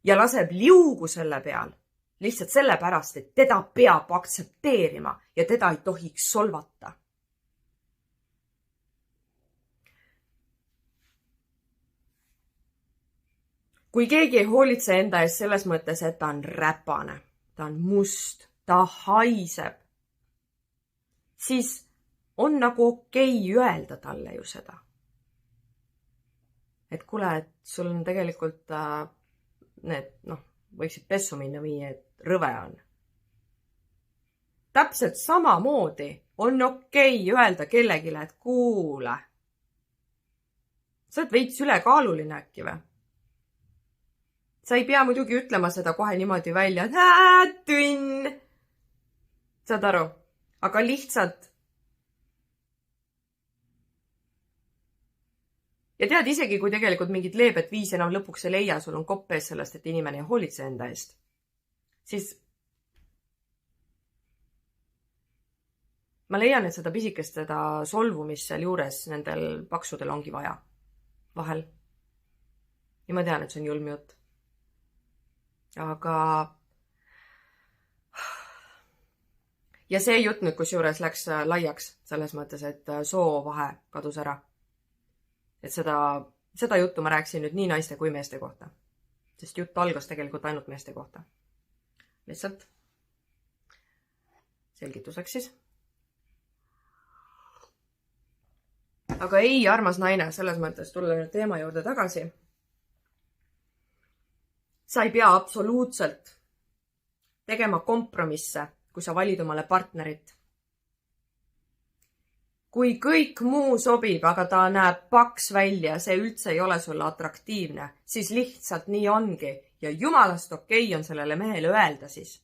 ja laseb liugu selle peal lihtsalt sellepärast, et teda peab aktsepteerima ja teda ei tohiks solvata. Kui keegi ei hoolitse enda eest selles mõttes, et ta on räpane, ta on must, ta haiseb, siis on nagu okei öelda talle ju seda. Et kuule, et sul on tegelikult need, võiksid pessu minna nii, et rõve on. Täpselt samamoodi on okei öelda kellegile, et kuule, sa oled veits ülekaaluline äkki või? Sa ei pea muidugi ütlema seda kohe niimoodi välja, et tünn. Saad aru? Aga lihtsalt ja tead, isegi kui tegelikult mingid leebed viisi enam lõpuks ei leia, sul on kopp ees sellest, et inimene ei hoolitse enda eest, siis ma leian, et seda pisikest seda solvumist seal juures nendel paksudel ongi vaja vahel. Ja ma tean, et see on julm jutt. Aga ja see jutt nüüd kusjuures läks laiaks selles mõttes, et soovahe kadus ära. Et seda juttu ma rääksin nüüd nii naiste kui meeste kohta. Sest jutt algas tegelikult ainult meeste kohta. Lihtsalt selgituseks siis. Aga ei, armas naine, selles mõttes tulla nüüd teema juurde tagasi. Sa ei pea absoluutselt tegema kompromisse, kui sa valid omale partnerit. Kui kõik muu sobib, aga ta näeb paks välja, see üldse ei ole sulle atraktiivne, siis lihtsalt nii ongi. Ja jumalast okei on sellele mehele öelda siis.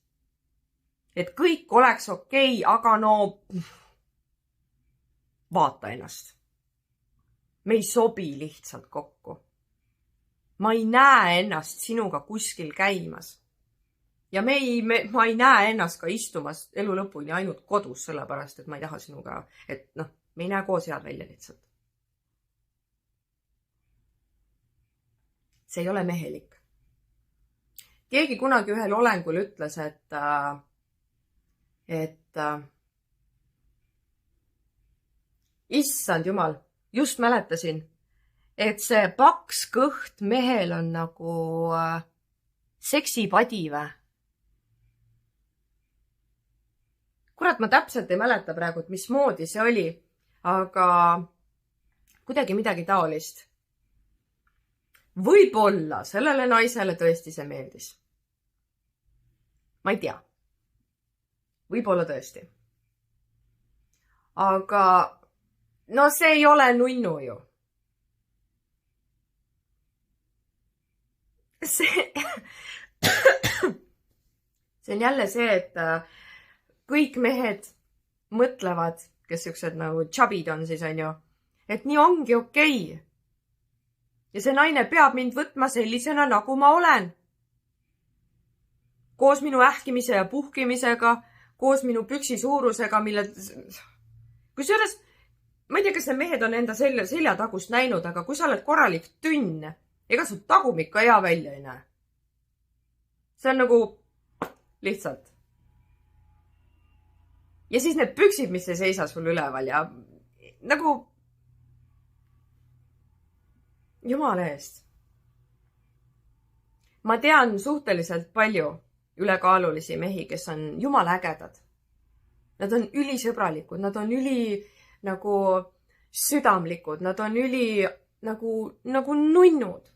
Et kõik oleks okei, aga vaata ennast. Me ei sobi lihtsalt kokku. Ma ei näe ennast sinuga kuskil käimas. Ja ma ei näe ennast ka istumas elu lõpuni ainult kodus, sellepärast, et ma ei taha sinuga, et me ei näe koos head välja lihtsalt. See ei ole mehelik. Keegi kunagi ühel olengul ütles, et issand jumal, just mäletasin, et see paks kõht mehel on nagu seksipadi või? Kurat, ma täpselt ei mäleta praegu, et mismoodi see oli, aga kuidagi midagi taolist. Võib-olla sellele naisele tõesti see meeldis. Ma ei tea. Võib-olla tõesti. Aga no see ei ole nunnu ju. See on jälle see, et kõik mehed mõtlevad, kes siuksed nagu chubid on siis on ju, et nii ongi okei. Ja see naine peab mind võtma sellisena, nagu ma olen. Koos minu ähkimise ja puhkimisega, koos minu püksi suurusega, mille... Kusjuures, ma ei tea, kas mehed on enda seljatagust näinud, aga kui sa oled korralik tünn, ega su tagumik ka hea välja ei näe. See on nagu lihtsalt. Ja siis need püksid, mis ei seisa sul üleval ja nagu jumala eest. Ma tean suhteliselt palju ülekaalulisi mehi, kes on jumala ägedad. Nad on ülisõbralikud, nad on üli nagu südamlikud, nad on üli nagu nunnud.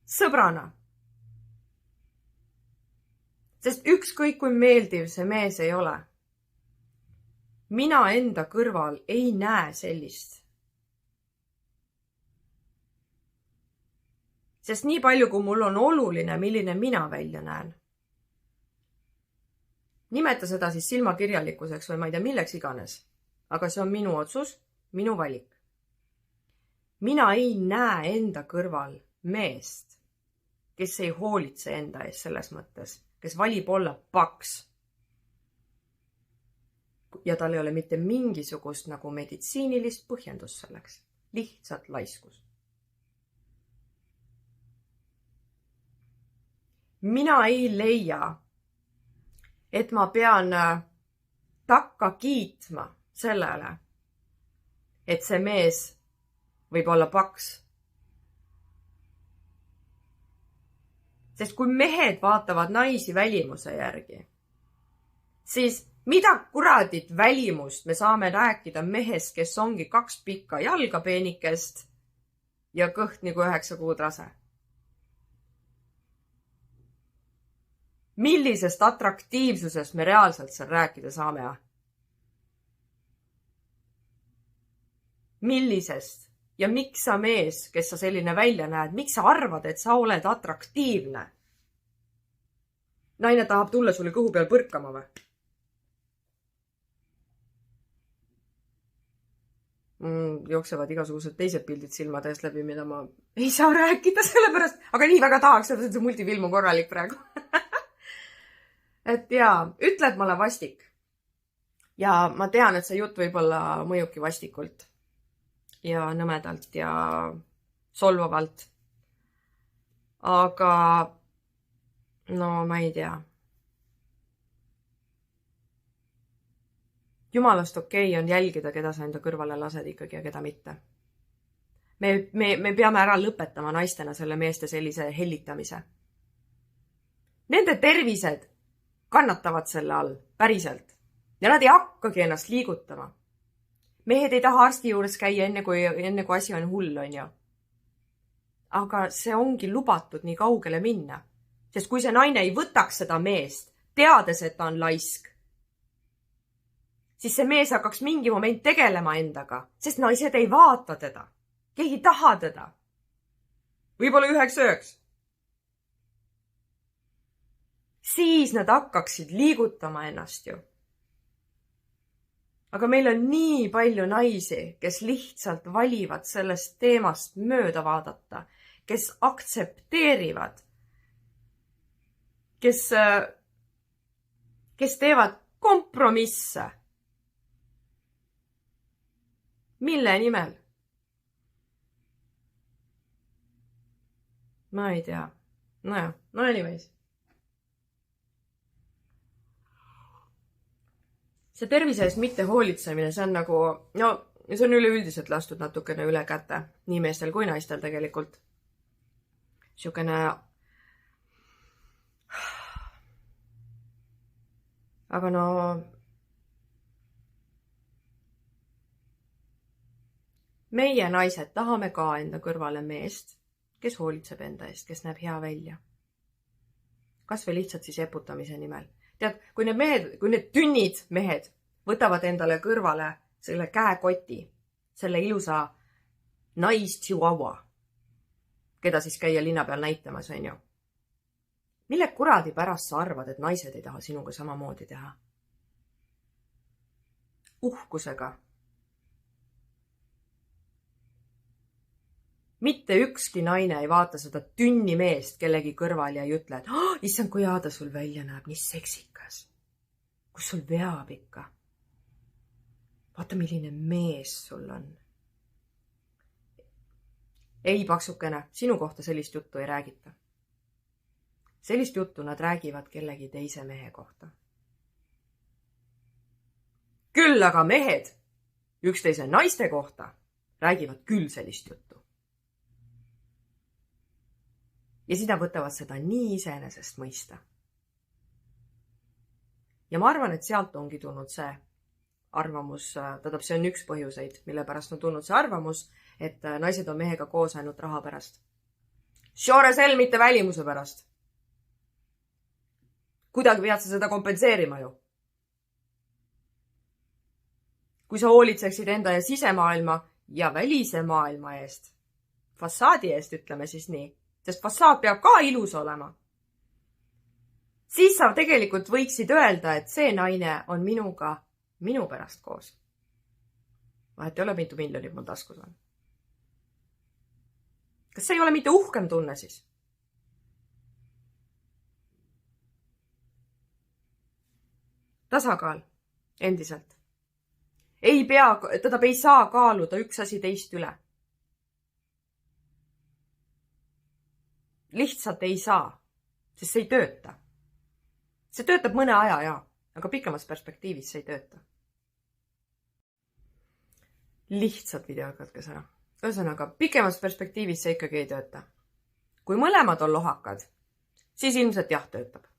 Sõbrana. Sest ükskõik kui meeldiv see mees ei ole. Mina enda kõrval ei näe sellist. Sest nii palju, kui mul on oluline, milline mina välja näen. Nimeta seda siis silmakirjalikkuseks või ma ei tea milleks iganes. Aga see on minu otsus, minu valik. Mina ei näe enda kõrval meest, kes ei hoolitse enda ees selles mõttes, kes valib olla paks. Ja tal ei ole mitte mingisugust nagu meditsiinilist põhjendust selleks. Lihtsalt laiskus. Mina ei leia, et ma pean takka kiitma sellele, et see mees võib olla paks. Sest kui mehed vaatavad naisi välimuse järgi, siis mida kuradit välimust me saame rääkida mehest, kes ongi 2 pikka jalga peenikest ja kõht nagu 9 kuud rase? Millisest atraktiivsusest me reaalselt seal rääkida saame? Millisest? Ja miks sa mees, kes sa selline välja näed, miks sa arvad, et sa oled atraktiivne? Naine tahab tulla sulle kõhu peal põrkama või? Jooksevad igasugused teised pildid silmade eest läbi, mida ma ei saa rääkida sellepärast, aga nii väga tahaks, et see multifilm on korralik praegu. Et jaa, ütle, et ma olen vastik. Ja ma tean, et see jutt võib-olla mõjuki vastikult. Ja nõmedalt ja solvavalt. Aga no ma ei tea. Jumalast okei on jälgida, keda sa enda kõrvale lased ikkagi ja keda mitte. Me peame ära lõpetama naistena selle meeste sellise hellitamise. Nende tervised kannatavad selle all, päriselt. Ja nad ei hakkagi ennast liigutama. Mehed ei taha arsti juures käia enne kui asi on hull, on ju. Aga see ongi lubatud nii kaugele minna. Sest kui see naine ei võtaks seda meest, teades, et ta on laisk, siis see mees hakkaks mingi moment tegelema endaga, sest naised ei vaata teda. Keegi ei taha teda. Võib-olla 9-9. Siis nad hakkaksid liigutama ennast ju. Aga meil on nii palju naisi, kes lihtsalt valivad sellest teemast mööda vaadata, kes aktsepteerivad, kes teevad kompromisse. Mille nimel? Ma ei tea. No anyways. see tervise eest mitte hoolitsemine, see on nagu, no see on üleüldiselt lastud natukene üle käte, nii meestel kui naistel tegelikult. Siukene, aga no meie naised tahame ka enda kõrvale meest, kes hoolitseb enda eest, kes näeb hea välja. Kas või lihtsalt siis eputamise nimel. Tead, kui need tünnid mehed võtavad endale kõrvale selle käekoti, selle ilusa nais-chihuahua, keda siis käia linna peal näitamas, on ju. Mille kuradi pärast sa arvad, et naised ei taha sinuga samamoodi teha? Uhkusega. Mitte ükski naine ei vaata seda tünni meest kellegi kõrval ja ei ütle, et issand, kui hea ta sul välja näeb, nii seksikas. Kus sul veab ikka? Vaata, milline mees sul on. Ei, paksukene, sinu kohta sellist juttu ei räägita. Sellist juttu nad räägivad kellegi teise mehe kohta. Küll aga mehed üksteise naiste kohta räägivad küll sellist juttu. Ja sina võtavad seda nii iseenesest mõista. Ja ma arvan, et sealt ongi tulnud see arvamus, tähendab, see on üks põhjuseid, mille pärast on tulnud see arvamus, et naised on mehega koos ainult raha pärast. Sure, mitte välimuse pärast. Kuidagi pead sa seda kompenseerima ju. Kui sa hoolitseksid enda ja sisemaailma ja välise maailma eest, fassaadi eest, ütleme siis nii, sest fassaad peab ka ilus olema, siis sa tegelikult võiksid öelda, et see naine on minuga minu pärast koos. Vahet ei ole, mitu miljonit mul taskus on. Kas see ei ole mitte uhkem tunne siis? Tasakaal, endiselt. Teda ei saa kaaluda üks asi teist üle. Lihtsalt ei saa, sest see ei tööta. See töötab mõne aja, jaa, aga pikemas perspektiivis see ei tööta. Lihtsalt videokatkes ära. Ühesõnaga, pikemas perspektiivis see ikkagi ei tööta. Kui mõlemad on lohakad, siis ilmselt jah töötab.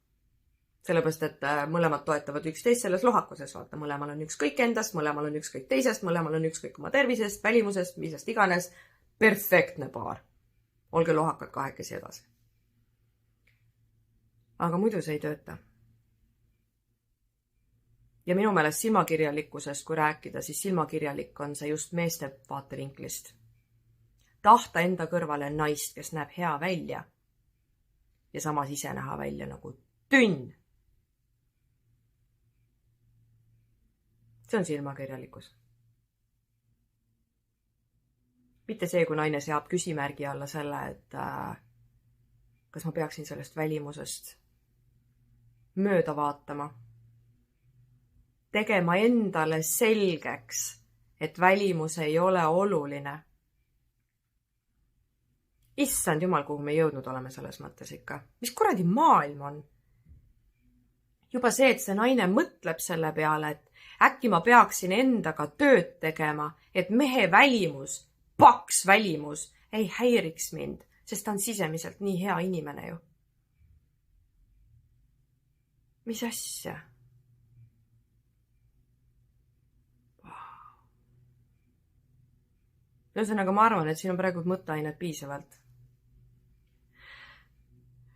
Sellepärast, et mõlemad toetavad üksteist selles lohakuses. Vaata, mõlemal on ükskõik endast, mõlemal on ükskõik teisest, mõlemal on ükskõik oma tervisest, välimusest, misest iganes. Perfektne paar. Olge lohakad kahekesi edasi. Aga muidu see ei tööta. Ja minu meelest silmakirjalikkusest, kui rääkida, siis silmakirjalik on see just meeste vaatevinklist. Tahta enda kõrvale naist, kes näeb hea välja ja samas ise näha välja nagu tünn. See on silmakirjalikkus. Mitte see, kui naine seab küsimärgi alla selle, et kas ma peaksin sellest välimusest mööda vaatama. Tegema endale selgeks, et välimus ei ole oluline. Issand jumal, kuhu me jõudnud oleme selles mõttes ikka. Mis kuradi maailm on? Juba see, et see naine mõtleb selle peale, et äkki ma peaksin endaga tööd tegema, et mehe välimus, paks välimus ei häiriks mind, sest ta on sisemiselt nii hea inimene ju. Mis asja? Ühesõnaga, ma arvan, et siin on praegu mõtteainet piisavalt.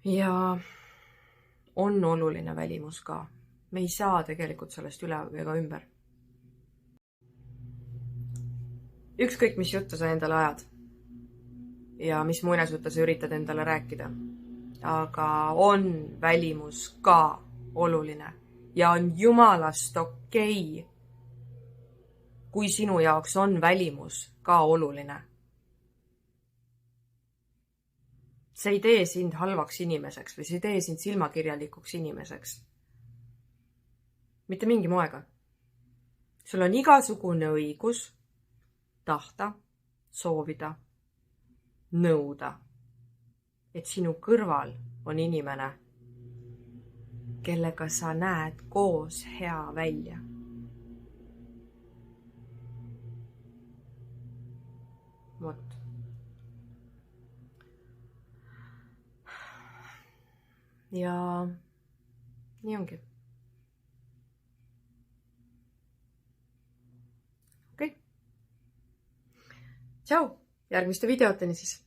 Ja on oluline välimus ka. Me ei saa tegelikult sellest üle ega ümber. Ükskõik, mis juttu sa endale ajad ja mis muinasjutte sa üritad endale rääkida. Aga on välimus ka oluline ja on jumalast okei, kui sinu jaoks on välimus ka oluline. See ei tee sind halvaks inimeseks või see ei tee sind silmakirjalikuks inimeseks. Mitte mingi moega. Sul on igasugune õigus tahta, soovida, nõuda, et sinu kõrval on inimene, kellega sa näed koos hea välja. ja nii ongi. Okei. Tšau, järgmiste videoteni siis.